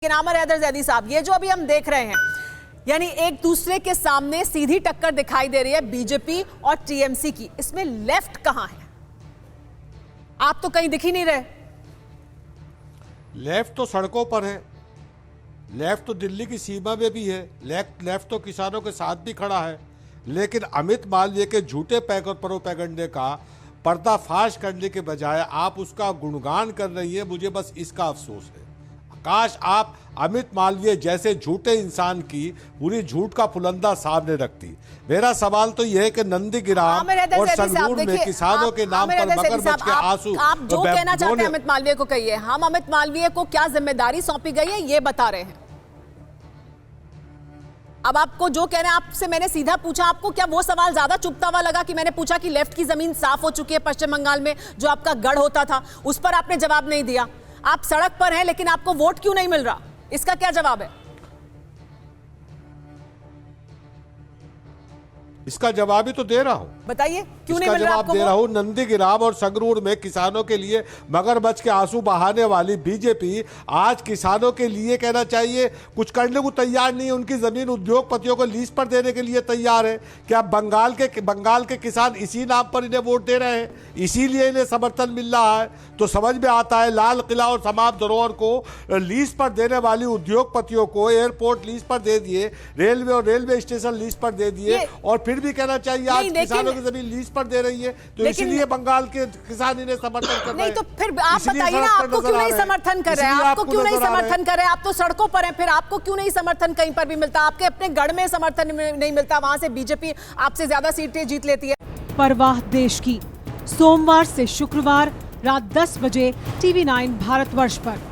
आमर हैदर जैदी साहब, ये जो अभी हम देख रहे हैं, यानी एक दूसरे के सामने सीधी टक्कर दिखाई दे रही है बीजेपी और टीएमसी की। इसमें लेफ्ट कहां है? आप तो कहीं दिख ही नहीं रहे। लेफ्ट तो सड़कों पर है, लेफ्ट तो दिल्ली की सीमा में भी है, लेफ्ट तो किसानों के साथ भी खड़ा है। लेकिन अमित मालवीय के झूठे प्रोपेगेंडे का पर्दाफाश करने के बजाय आप उसका गुणगान कर रही है। मुझे बस इसका अफसोस है। काश आप अमित मालवीय जैसे झूठे इंसान की पूरी झूठ का फुलंदा सामने रखती। मेरा सवाल तो यह है कि नंदीग्राम और संगरूर में किसानों के नाम पर मगरमच्छ के आंसू, आप जो कहना चाहते हैं अमित मालवीय को कहिए। हम अमित मालवीय को क्या जिम्मेदारी सौंपी गई है ये बता रहे हैं। अब आपको जो कहना है, आपसे मैंने सीधा पूछा, आपको क्या वो सवाल ज्यादा चुभता हुआ लगा कि मैंने पूछा कि लेफ्ट की जमीन साफ हो चुकी है पश्चिम बंगाल में, जो आपका गढ़ होता था, उस पर आपने जवाब नहीं दिया। आप सड़क पर हैं लेकिन आपको वोट क्यों नहीं मिल रहा, इसका क्या जवाब है? इसका जवाब ही तो दे रहा हूं। बताइए क्यों नहीं मिल रहा आपको? जवाब दे रहा हूं। नंदीग्राम और संगरूर में किसानों के लिए मगरमच्छ के आंसू बहाने वाली बीजेपी आज किसानों के लिए कहना चाहिए कुछ करने को तैयार नहीं है। उनकी जमीन उद्योगपतियों को लीज पर देने के लिए तैयार है। क्या बंगाल के किसान इसी नाम पर इन्हें वोट दे रहे हैं, इसीलिए इन्हें समर्थन मिल रहा है? तो समझ में आता है, लाल किला और समाप्त धरोहर को लीज पर देने वाली उद्योगपतियों को एयरपोर्ट लीज पर दे दिए, रेलवे और रेलवे स्टेशन लीज पर दे दिए, और फिर भी कहना चाहिए आज किसानों की जमीन लीज पर दे रही है। तो इसलिए बंगाल के किसान इन्हें समर्थन कर रहे हैं। नहीं तो फिर आप बताइए ना, आपको क्यों नहीं समर्थन कर रहे हैं? आपको क्यों नहीं समर्थन कर रहे हैं? आप तो सड़कों पर हैं, फिर आपको क्यों नहीं समर्थन कहीं पर भी मिलता? आपके अपने गढ़ में समर्थन नहीं मिलता, वहां से बीजेपी आपसे ज्यादा सीटें जीत लेती है। परवाह देश की, सोमवार से शुक्रवार रात 10 बजे TV9 भारतवर्ष पर।